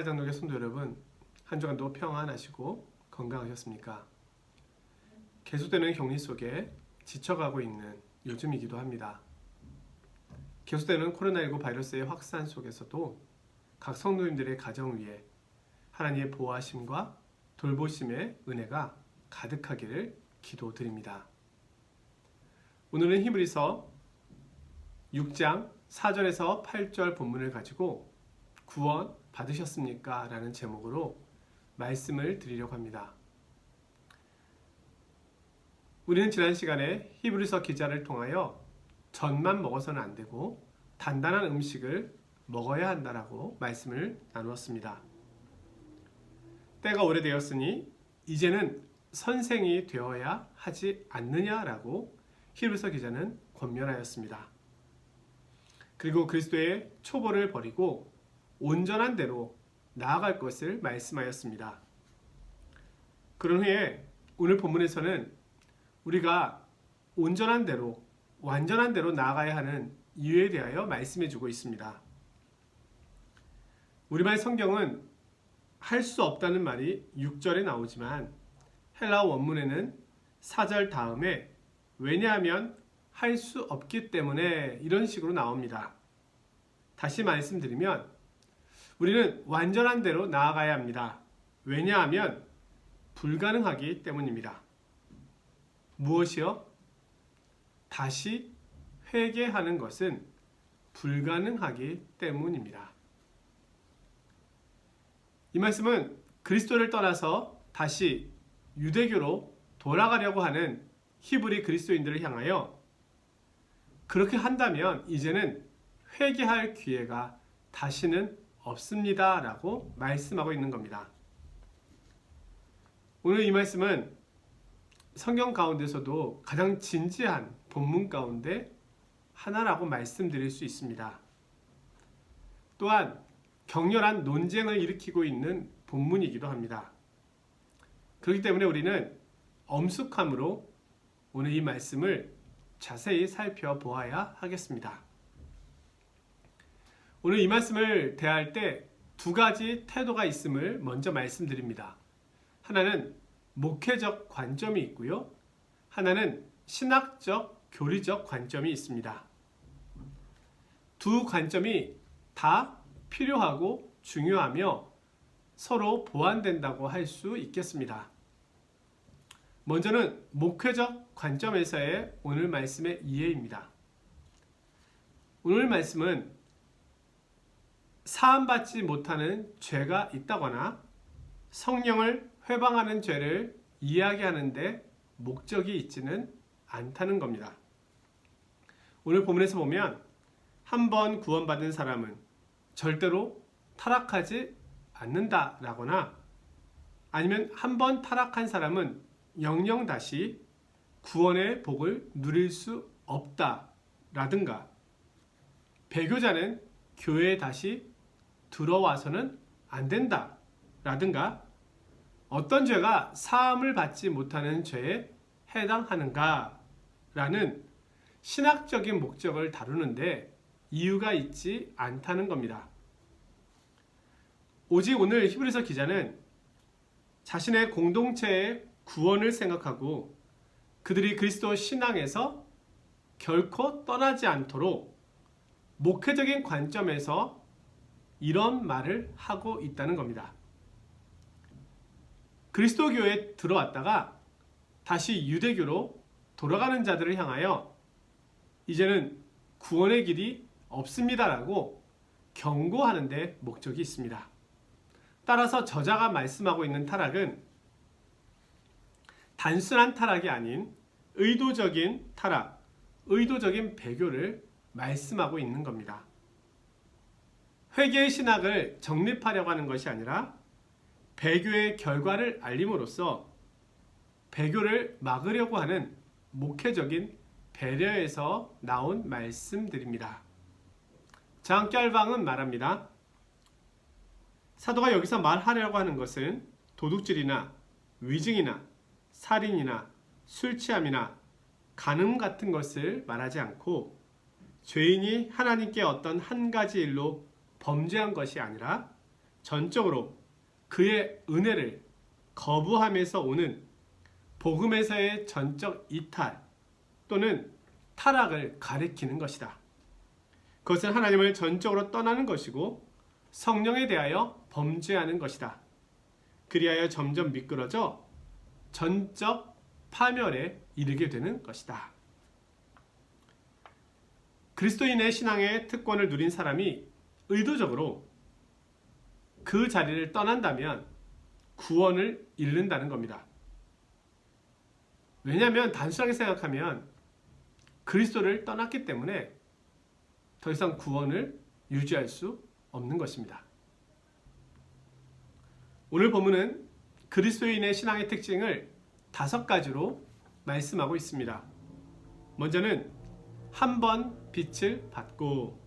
사회장독의 성도 여러분, 한 주간도 평안하시고 건강하셨습니까? 계속되는 격리 속에 지쳐가고 있는 요즘이기도 합니다. 계속되는 코로나19 바이러스의 확산 속에서도 각 성도님들의 가정 위에 하나님의 보호하심과 돌보심의 은혜가 가득하기를 기도드립니다. 오늘은 히브리서 6장 4절에서 8절 본문을 가지고 구원 받으셨습니까? 라는 제목으로 말씀을 드리려고 합니다. 우리는 지난 시간에 히브리서 기자를 통하여 젖만 먹어서는 안 되고 단단한 음식을 먹어야 한다라고 말씀을 나누었습니다. 때가 오래되었으니 이제는 선생이 되어야 하지 않느냐라고 히브리서 기자는 권면하였습니다. 그리고 그리스도의 초보를 버리고 온전한 대로 나아갈 것을 말씀하였습니다. 그런 후에 오늘 본문에서는 우리가 온전한 대로, 완전한 대로 나아가야 하는 이유에 대하여 말씀해주고 있습니다. 우리말 성경은 할 수 없다는 말이 6절에 나오지만 헬라어 원문에는 4절 다음에 왜냐하면 할 수 없기 때문에 이런 식으로 나옵니다. 다시 말씀드리면 우리는 완전한 대로 나아가야 합니다. 왜냐하면 불가능하기 때문입니다. 무엇이요? 다시 회개하는 것은 불가능하기 때문입니다. 이 말씀은 그리스도를 떠나서 다시 유대교로 돌아가려고 하는 히브리 그리스도인들을 향하여 그렇게 한다면 이제는 회개할 기회가 다시는 없습니다 라고 말씀하고 있는 겁니다. 오늘 이 말씀은 성경 가운데서도 가장 진지한 본문 가운데 하나라고 말씀드릴 수 있습니다. 또한 격렬한 논쟁을 일으키고 있는 본문이기도 합니다. 그렇기 때문에 우리는 엄숙함으로 오늘 이 말씀을 자세히 살펴보아야 하겠습니다. 오늘 이 말씀을 대할 때 두 가지 태도가 있음을 먼저 말씀드립니다. 하나는 목회적 관점이 있고요. 하나는 신학적, 교리적 관점이 있습니다. 두 관점이 다 필요하고 중요하며 서로 보완된다고 할 수 있겠습니다. 먼저는 목회적 관점에서의 오늘 말씀의 이해입니다. 오늘 말씀은 사함받지 못하는 죄가 있다거나 성령을 회방하는 죄를 이야기하는데 목적이 있지는 않다는 겁니다. 오늘 본문에서 보면 한 번 구원받은 사람은 절대로 타락하지 않는다라거나 아니면 한 번 타락한 사람은 영영 다시 구원의 복을 누릴 수 없다라든가 배교자는 교회에 다시 들어와서는 안 된다 라든가 어떤 죄가 사함을 받지 못하는 죄에 해당하는가 라는 신학적인 목적을 다루는데 이유가 있지 않다는 겁니다. 오직 오늘 히브리서 기자는 자신의 공동체의 구원을 생각하고 그들이 그리스도 신앙에서 결코 떠나지 않도록 목회적인 관점에서 이런 말을 하고 있다는 겁니다. 그리스도교에 들어왔다가 다시 유대교로 돌아가는 자들을 향하여 이제는 구원의 길이 없습니다라고 경고하는 데 목적이 있습니다. 따라서 저자가 말씀하고 있는 타락은 단순한 타락이 아닌 의도적인 타락, 의도적인 배교를 말씀하고 있는 겁니다. 회개의 신학을 정립하려고 하는 것이 아니라 배교의 결과를 알림으로써 배교를 막으려고 하는 목회적인 배려에서 나온 말씀들입니다. 장결방은 말합니다. 사도가 여기서 말하려고 하는 것은 도둑질이나 위증이나 살인이나 술 취함이나 간음 같은 것을 말하지 않고 죄인이 하나님께 어떤 한 가지 일로 범죄한 것이 아니라 전적으로 그의 은혜를 거부함에서 오는 복음에서의 전적 이탈 또는 타락을 가리키는 것이다. 그것은 하나님을 전적으로 떠나는 것이고 성령에 대하여 범죄하는 것이다. 그리하여 점점 미끄러져 전적 파멸에 이르게 되는 것이다. 그리스도인의 신앙의 특권을 누린 사람이 의도적으로 그 자리를 떠난다면 구원을 잃는다는 겁니다. 왜냐하면 단순하게 생각하면 그리스도를 떠났기 때문에 더 이상 구원을 유지할 수 없는 것입니다. 오늘 본문은 그리스도인의 신앙의 특징을 5가지로 말씀하고 있습니다. 먼저는 한 번 빛을 받고,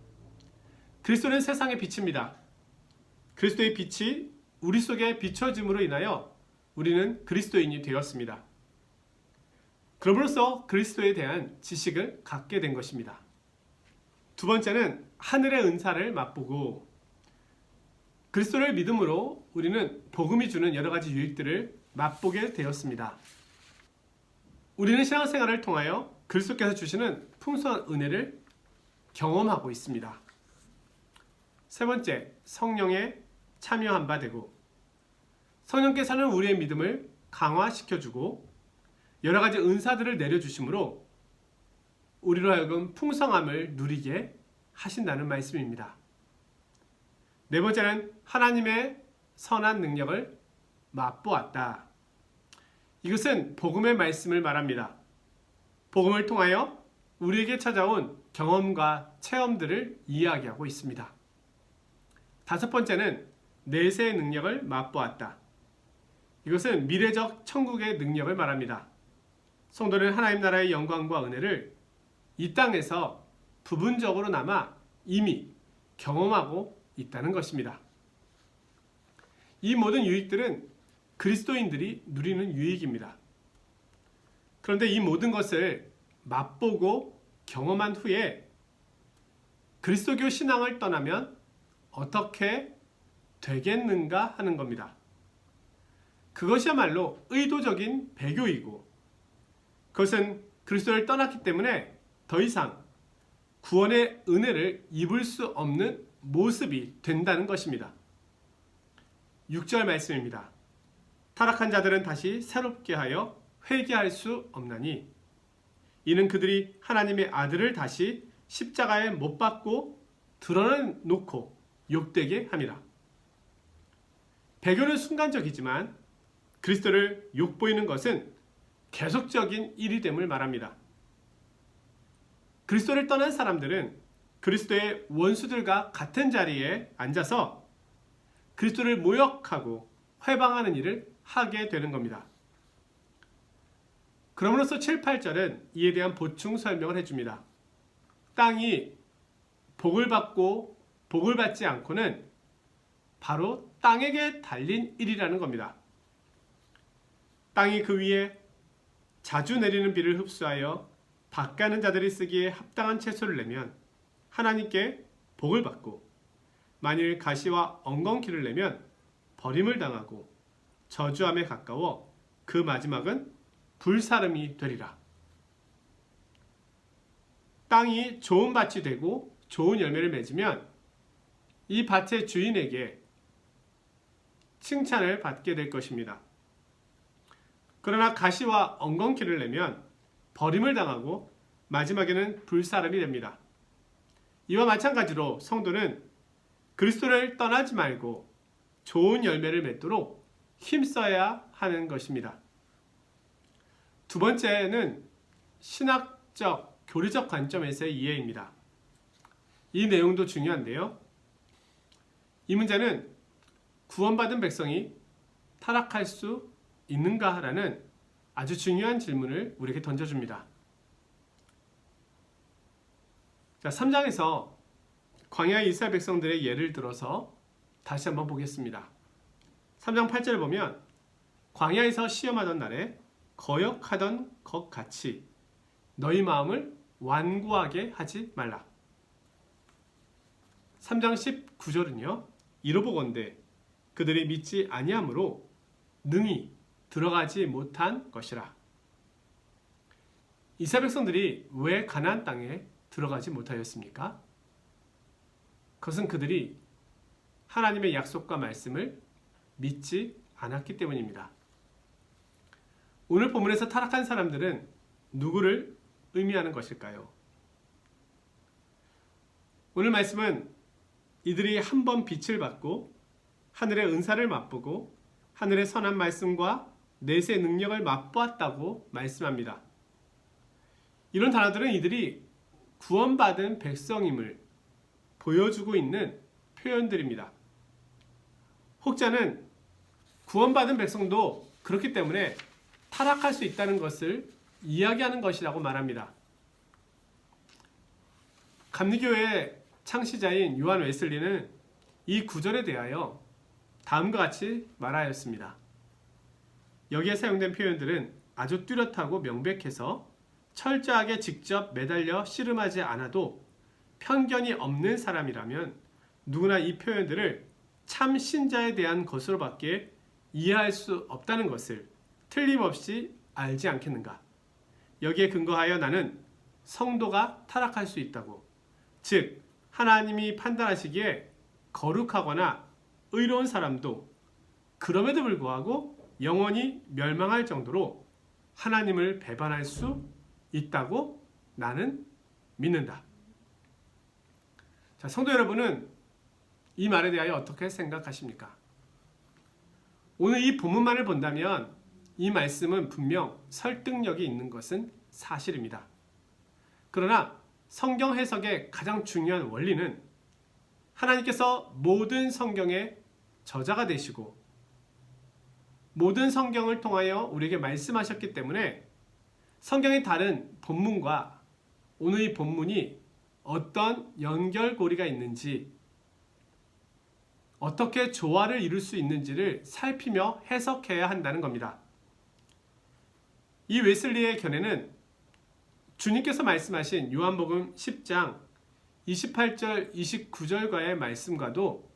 그리스도는 세상의 빛입니다. 그리스도의 빛이 우리 속에 비춰짐으로 인하여 우리는 그리스도인이 되었습니다. 그럼으로써 그리스도에 대한 지식을 갖게 된 것입니다. 두 번째는 하늘의 은사를 맛보고, 그리스도를 믿음으로 우리는 복음이 주는 여러 가지 유익들을 맛보게 되었습니다. 우리는 신앙생활을 통하여 그리스도께서 주시는 풍성한 은혜를 경험하고 있습니다. 세 번째, 성령에 참여한 바 되고, 성령께서는 우리의 믿음을 강화시켜주고 여러 가지 은사들을 내려주심으로 우리로 하여금 풍성함을 누리게 하신다는 말씀입니다. 네 번째는 하나님의 선한 능력을 맛보았다. 이것은 복음의 말씀을 말합니다. 복음을 통하여 우리에게 찾아온 경험과 체험들을 이야기하고 있습니다. 다섯 번째는 내세의 능력을 맛보았다. 이것은 미래적 천국의 능력을 말합니다. 성도는 하나님 나라의 영광과 은혜를 이 땅에서 부분적으로나마 이미 경험하고 있다는 것입니다. 이 모든 유익들은 그리스도인들이 누리는 유익입니다. 그런데 이 모든 것을 맛보고 경험한 후에 그리스도교 신앙을 떠나면 어떻게 되겠는가 하는 겁니다. 그것이야말로 의도적인 배교이고, 그것은 그리스도를 떠났기 때문에 더 이상 구원의 은혜를 입을 수 없는 모습이 된다는 것입니다. 6절 말씀입니다. 타락한 자들은 다시 새롭게 하여 회개할 수 없나니 이는 그들이 하나님의 아들을 다시 십자가에 못 박고 드러내놓고 욕되게 함이라. 배교는 순간적이지만 그리스도를 욕보이는 것은 계속적인 일이 됨을 말합니다. 그리스도를 떠난 사람들은 그리스도의 원수들과 같은 자리에 앉아서 그리스도를 모욕하고 회방하는 일을 하게 되는 겁니다. 그럼으로써 7, 8절은 이에 대한 보충 설명을 해줍니다. 땅이 복을 받고 복을 받지 않고는 바로 땅에게 달린 일이라는 겁니다. 땅이 그 위에 자주 내리는 비를 흡수하여 밭가는 자들이 쓰기에 합당한 채소를 내면 하나님께 복을 받고, 만일 가시와 엉겅퀴를 내면 버림을 당하고 저주함에 가까워 그 마지막은 불사름이 되리라. 땅이 좋은 밭이 되고 좋은 열매를 맺으면 이 밭의 주인에게 칭찬을 받게 될 것입니다. 그러나 가시와 엉겅퀴를 내면 버림을 당하고 마지막에는 불사름이 됩니다. 이와 마찬가지로 성도는 그리스도를 떠나지 말고 좋은 열매를 맺도록 힘써야 하는 것입니다. 두 번째는 신학적, 교리적 관점에서의 이해입니다. 이 내용도 중요한데요. 이 문제는 구원받은 백성이 타락할 수 있는가 라는 아주 중요한 질문을 우리에게 던져줍니다. 자, 3장에서 광야의 이스라엘 백성들의 예를 들어서 다시 한번 보겠습니다. 3장 8절을 보면 광야에서 시험하던 날에 거역하던 것 같이 너희 마음을 완고하게 하지 말라. 3장 19절은요. 이로 보건대 그들이 믿지 아니함으로 능히 들어가지 못한 것이라. 이스라엘 백성들이 왜 가나안 땅에 들어가지 못하였습니까? 그것은 그들이 하나님의 약속과 말씀을 믿지 않았기 때문입니다. 오늘 본문에서 타락한 사람들은 누구를 의미하는 것일까요? 오늘 말씀은 이들이 한 번 빛을 받고 하늘의 은사를 맛보고 하늘의 선한 말씀과 내세의 능력을 맛보았다고 말씀합니다. 이런 단어들은 이들이 구원받은 백성임을 보여주고 있는 표현들입니다. 혹자는 구원받은 백성도 그렇기 때문에 타락할 수 있다는 것을 이야기하는 것이라고 말합니다. 감리교의 창시자인 요한 웨슬리는 이 구절에 대하여 다음과 같이 말하였습니다. 여기에 사용된 표현들은 아주 뚜렷하고 명백해서 철저하게 직접 매달려 씨름하지 않아도 편견이 없는 사람이라면 누구나 이 표현들을 참 신자에 대한 것으로밖에 이해할 수 없다는 것을 틀림없이 알지 않겠는가? 여기에 근거하여 나는 성도가 타락할 수 있다고, 즉 하나님이 판단하시기에 거룩하거나 의로운 사람도 그럼에도 불구하고 영원히 멸망할 정도로 하나님을 배반할 수 있다고 나는 믿는다. 자, 성도 여러분은 이 말에 대하여 어떻게 생각하십니까? 오늘 이 본문만을 본다면 이 말씀은 분명 설득력이 있는 것은 사실입니다. 그러나 성경 해석의 가장 중요한 원리는 하나님께서 모든 성경의 저자가 되시고 모든 성경을 통하여 우리에게 말씀하셨기 때문에 성경의 다른 본문과 오늘 이 본문이 어떤 연결고리가 있는지, 어떻게 조화를 이룰 수 있는지를 살피며 해석해야 한다는 겁니다. 이 웨슬리의 견해는 주님께서 말씀하신 요한복음 10장 28절 29절과의 말씀과도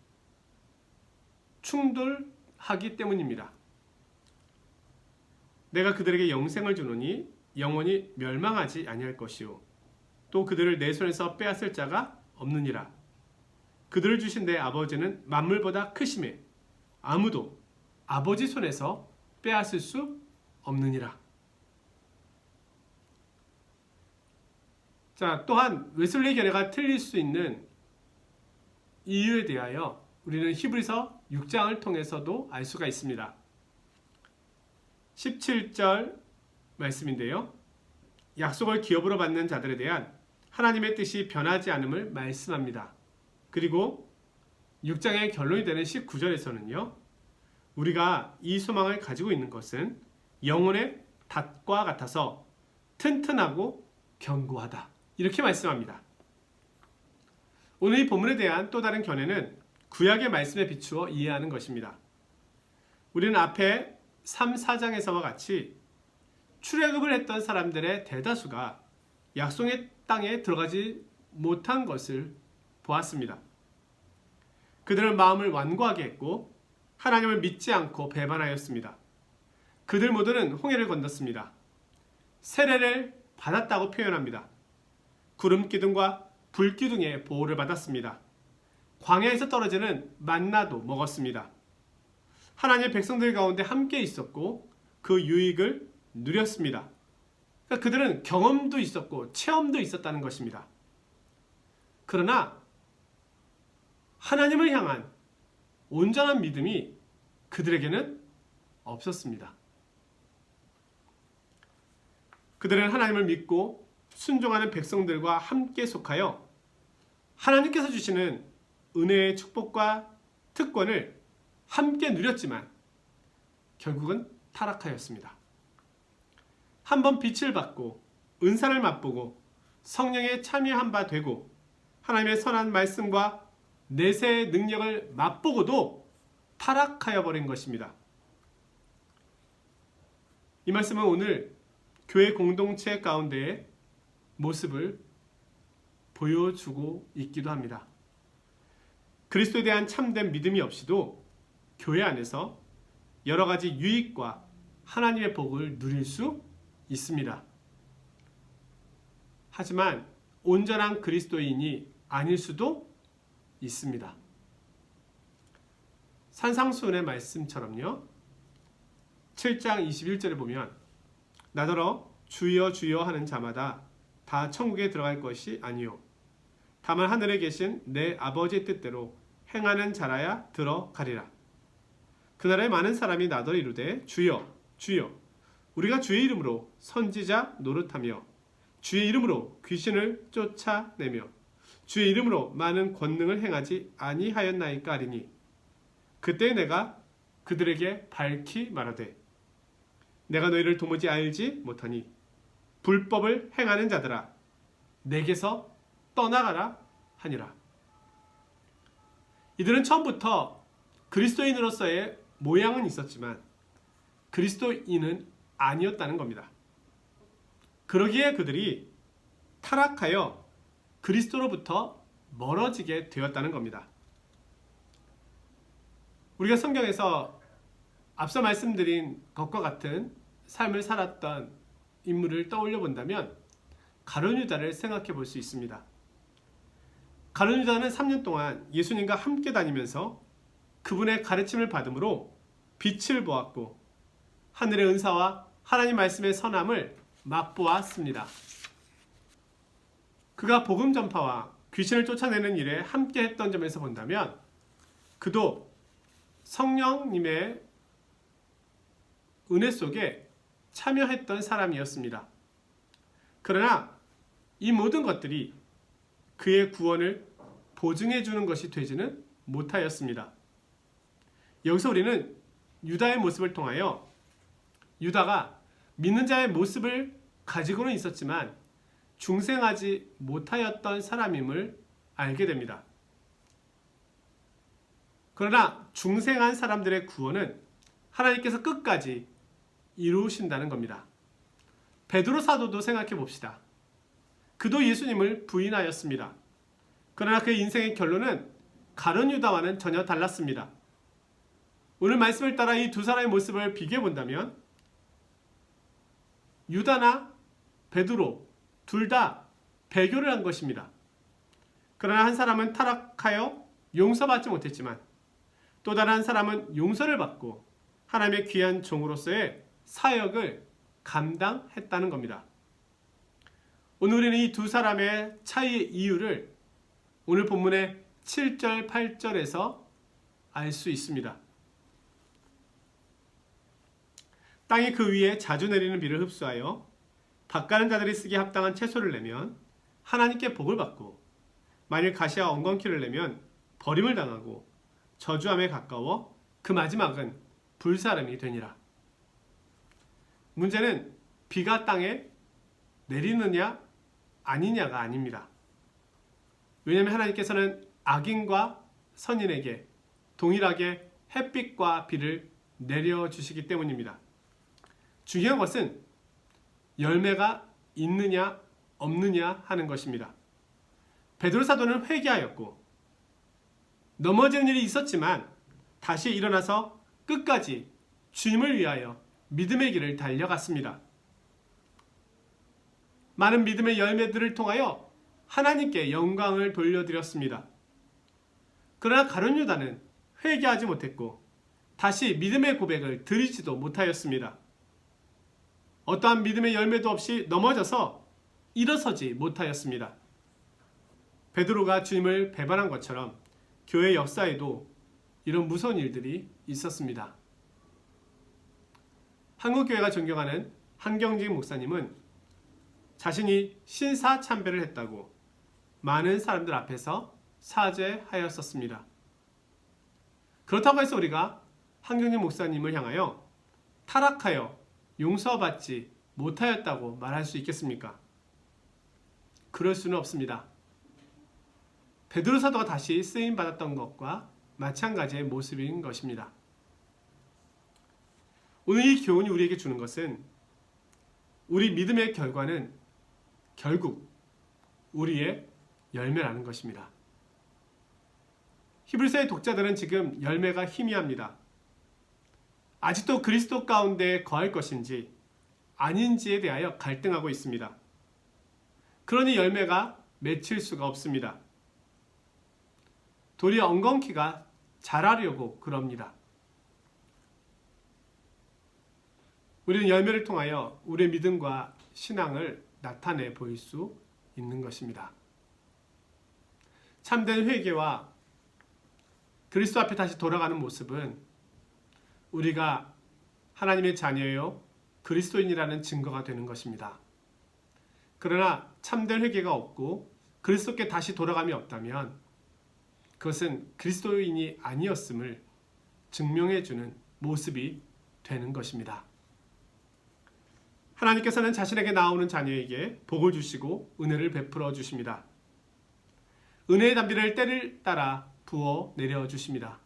충돌하기 때문입니다. 내가 그들에게 영생을 주노니 영원히 멸망하지 아니할 것이요 또 그들을 내 손에서 빼앗을 자가 없느니라. 그들을 주신 내 아버지는 만물보다 크심에 아무도 아버지 손에서 빼앗을 수 없느니라. 자, 또한 웨슬리의 견해가 틀릴 수 있는 이유에 대하여 우리는 히브리서 6장을 통해서도 알 수가 있습니다. 17절 말씀인데요. 약속을 기업으로 받는 자들에 대한 하나님의 뜻이 변하지 않음을 말씀합니다. 그리고 6장의 결론이 되는 19절에서는요. 우리가 이 소망을 가지고 있는 것은 영혼의 닷과 같아서 튼튼하고 견고하다. 이렇게 말씀합니다. 오늘 이 본문에 대한 또 다른 견해는 구약의 말씀에 비추어 이해하는 것입니다. 우리는 앞에 3, 4장에서와 같이 출애굽을 했던 사람들의 대다수가 약속의 땅에 들어가지 못한 것을 보았습니다. 그들은 마음을 완고하게 했고 하나님을 믿지 않고 배반하였습니다. 그들 모두는 홍해를 건넜습니다. 세례를 받았다고 표현합니다. 구름 기둥과 불 기둥의 보호를 받았습니다. 광야에서 떨어지는 만나도 먹었습니다. 하나님의 백성들 가운데 함께 있었고 그 유익을 누렸습니다. 그러니까 그들은 경험도 있었고 체험도 있었다는 것입니다. 그러나 하나님을 향한 온전한 믿음이 그들에게는 없었습니다. 그들은 하나님을 믿고 순종하는 백성들과 함께 속하여 하나님께서 주시는 은혜의 축복과 특권을 함께 누렸지만 결국은 타락하였습니다. 한번 빛을 받고 은사를 맛보고 성령에 참여한 바 되고 하나님의 선한 말씀과 내세의 능력을 맛보고도 타락하여 버린 것입니다. 이 말씀은 오늘 교회 공동체 가운데의 모습을 보여주고 있기도 합니다. 그리스도에 대한 참된 믿음이 없이도 교회 안에서 여러 가지 유익과 하나님의 복을 누릴 수 있습니다. 하지만 온전한 그리스도인이 아닐 수도 있습니다. 산상수훈의 말씀처럼요. 7장 21절에 보면 나더러 주여 주여 하는 자마다 다 천국에 들어갈 것이 아니요 다만 하늘에 계신 내 아버지의 뜻대로 행하는 자라야 들어가리라. 그날에 많은 사람이 나더러 이르되 주여 주여 우리가 주의 이름으로 선지자 노릇하며 주의 이름으로 귀신을 쫓아내며 주의 이름으로 많은 권능을 행하지 아니하였나이까 하리니 그때 내가 그들에게 밝히 말하되 내가 너희를 도무지 알지 못하니 불법을 행하는 자들아 내게서 떠나가라 하니라. 이들은 처음부터 그리스도인으로서의 모양은 있었지만 그리스도인은 아니었다는 겁니다. 그러기에 그들이 타락하여 그리스도로부터 멀어지게 되었다는 겁니다. 우리가 성경에서 앞서 말씀드린 것과 같은 삶을 살았던 인물을 떠올려 본다면 가룟 유다를 생각해 볼 수 있습니다. 가룟 유다는 3년 동안 예수님과 함께 다니면서 그분의 가르침을 받음으로 빛을 보았고 하늘의 은사와 하나님 말씀의 선함을 맛보았습니다. 그가 복음 전파와 귀신을 쫓아내는 일에 함께 했던 점에서 본다면 그도 성령님의 은혜 속에 참여했던 사람이었습니다. 그러나 이 모든 것들이 그의 구원을 보증해 주는 것이 되지는 못하였습니다. 여기서 우리는 유다의 모습을 통하여 유다가 믿는 자의 모습을 가지고는 있었지만 중생하지 못하였던 사람임을 알게 됩니다. 그러나 중생한 사람들의 구원은 하나님께서 끝까지 이루신다는 겁니다. 베드로 사도도 생각해 봅시다. 그도 예수님을 부인하였습니다. 그러나 그의 인생의 결론은 가룟 유다와는 전혀 달랐습니다. 오늘 말씀을 따라 이 두 사람의 모습을 비교해 본다면 유다나 베드로 둘 다 배교를 한 것입니다. 그러나 한 사람은 타락하여 용서받지 못했지만 또 다른 한 사람은 용서를 받고 하나님의 귀한 종으로서의 사역을 감당했다는 겁니다. 오늘 우리는 이 두 사람의 차이의 이유를 오늘 본문의 7절, 8절에서 알 수 있습니다. 땅이 그 위에 자주 내리는 비를 흡수하여 밭가는 자들이 쓰기에 합당한 채소를 내면 하나님께 복을 받고 만일 가시와 엉겅퀴를 내면 버림을 당하고 저주함에 가까워 그 마지막은 불사름이 되니라. 문제는 비가 땅에 내리느냐 아니냐가 아닙니다. 왜냐하면 하나님께서는 악인과 선인에게 동일하게 햇빛과 비를 내려주시기 때문입니다. 중요한 것은 열매가 있느냐 없느냐 하는 것입니다. 베드로 사도는 회개하였고 넘어지는 일이 있었지만 다시 일어나서 끝까지 주님을 위하여 믿음의 길을 달려갔습니다. 많은 믿음의 열매들을 통하여 하나님께 영광을 돌려드렸습니다. 그러나 가룟 유다는 회개하지 못했고 다시 믿음의 고백을 드리지도 못하였습니다. 어떠한 믿음의 열매도 없이 넘어져서 일어서지 못하였습니다. 베드로가 주님을 배반한 것처럼 교회 역사에도 이런 무서운 일들이 있었습니다. 한국교회가 존경하는 한경직 목사님은 자신이 신사참배를 했다고 많은 사람들 앞에서 사죄하였었습니다. 그렇다고 해서 우리가 한경직 목사님을 향하여 타락하여 용서받지 못하였다고 말할 수 있겠습니까? 그럴 수는 없습니다. 베드로 사도가 다시 쓰임받았던 것과 마찬가지의 모습인 것입니다. 오늘 이 교훈이 우리에게 주는 것은 우리 믿음의 결과는 결국 우리의 열매라는 것입니다. 히브리서의 독자들은 지금 열매가 희미합니다. 아직도 그리스도 가운데 거할 것인지 아닌지에 대하여 갈등하고 있습니다. 그러니 열매가 맺힐 수가 없습니다. 도리어 엉겅퀴가 자라려고 그럽니다. 우리는 열매를 통하여 우리의 믿음과 신앙을 나타내 보일 수 있는 것입니다. 참된 회개와 그리스도 앞에 다시 돌아가는 모습은 우리가 하나님의 자녀요 그리스도인이라는 증거가 되는 것입니다. 그러나 참된 회개가 없고 그리스도께 다시 돌아감이 없다면 그것은 그리스도인이 아니었음을 증명해주는 모습이 되는 것입니다. 하나님께서는 자신에게 나오는 자녀에게 복을 주시고 은혜를 베풀어 주십니다. 은혜의 담비를 때를 따라 부어 내려 주십니다.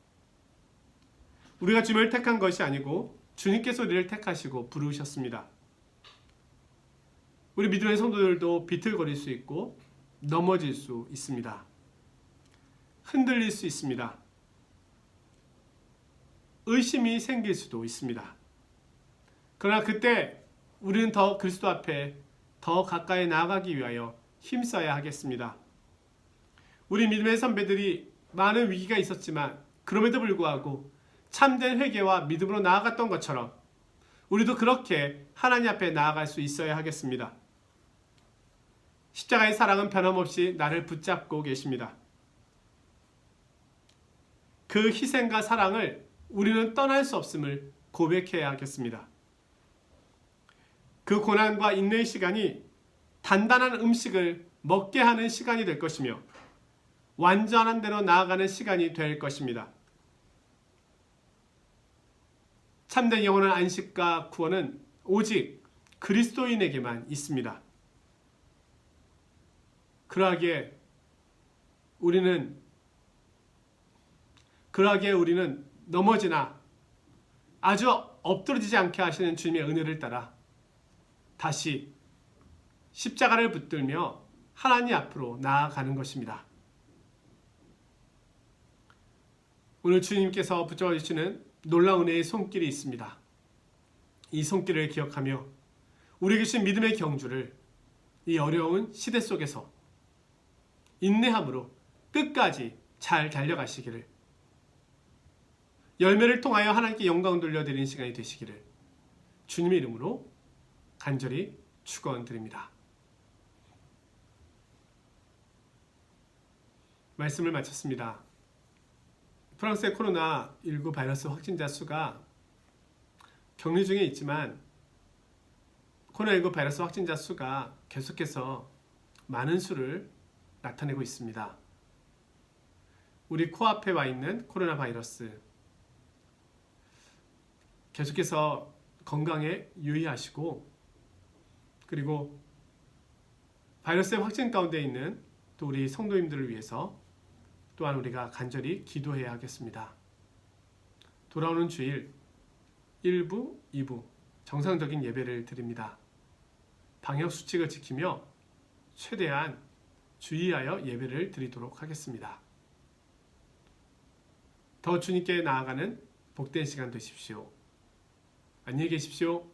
우리가 주님을 택한 것이 아니고 주님께서 우리를 택하시고 부르셨습니다. 우리 믿음의 성도들도 비틀거릴 수 있고 넘어질 수 있습니다. 흔들릴 수 있습니다. 의심이 생길 수도 있습니다. 그러나 그때 우리는 더 그리스도 앞에 더 가까이 나아가기 위하여 힘써야 하겠습니다. 우리 믿음의 선배들이 많은 위기가 있었지만 그럼에도 불구하고 참된 회개와 믿음으로 나아갔던 것처럼 우리도 그렇게 하나님 앞에 나아갈 수 있어야 하겠습니다. 십자가의 사랑은 변함없이 나를 붙잡고 계십니다. 그 희생과 사랑을 우리는 떠날 수 없음을 고백해야 하겠습니다. 그 고난과 인내의 시간이 단단한 음식을 먹게 하는 시간이 될 것이며 완전한 대로 나아가는 시간이 될 것입니다. 참된 영원한 안식과 구원은 오직 그리스도인에게만 있습니다. 그러하기에 우리는 넘어지나 아주 엎드러지지 않게 하시는 주님의 은혜를 따라 다시 십자가를 붙들며 하나님 앞으로 나아가는 것입니다. 오늘 주님께서 붙잡아 주시는 놀라운 은혜의 손길이 있습니다. 이 손길을 기억하며 우리에게 주신 믿음의 경주를 이 어려운 시대 속에서 인내함으로 끝까지 잘 달려가시기를, 열매를 통하여 하나님께 영광을 돌려드리는 시간이 되시기를 주님의 이름으로 간절히 축원드립니다. 말씀을 마쳤습니다. 프랑스의 코로나19 바이러스 확진자 수가 격리 중에 있지만 코로나19 바이러스 확진자 수가 계속해서 많은 수를 나타내고 있습니다. 우리 코앞에 와 있는 코로나 바이러스, 계속해서 건강에 유의하시고, 그리고 바이러스의 확진 가운데 있는 또 우리 성도님들을 위해서 또한 우리가 간절히 기도해야 하겠습니다. 돌아오는 주일 1부, 2부 정상적인 예배를 드립니다. 방역수칙을 지키며 최대한 주의하여 예배를 드리도록 하겠습니다. 더 주님께 나아가는 복된 시간 되십시오. 안녕히 계십시오.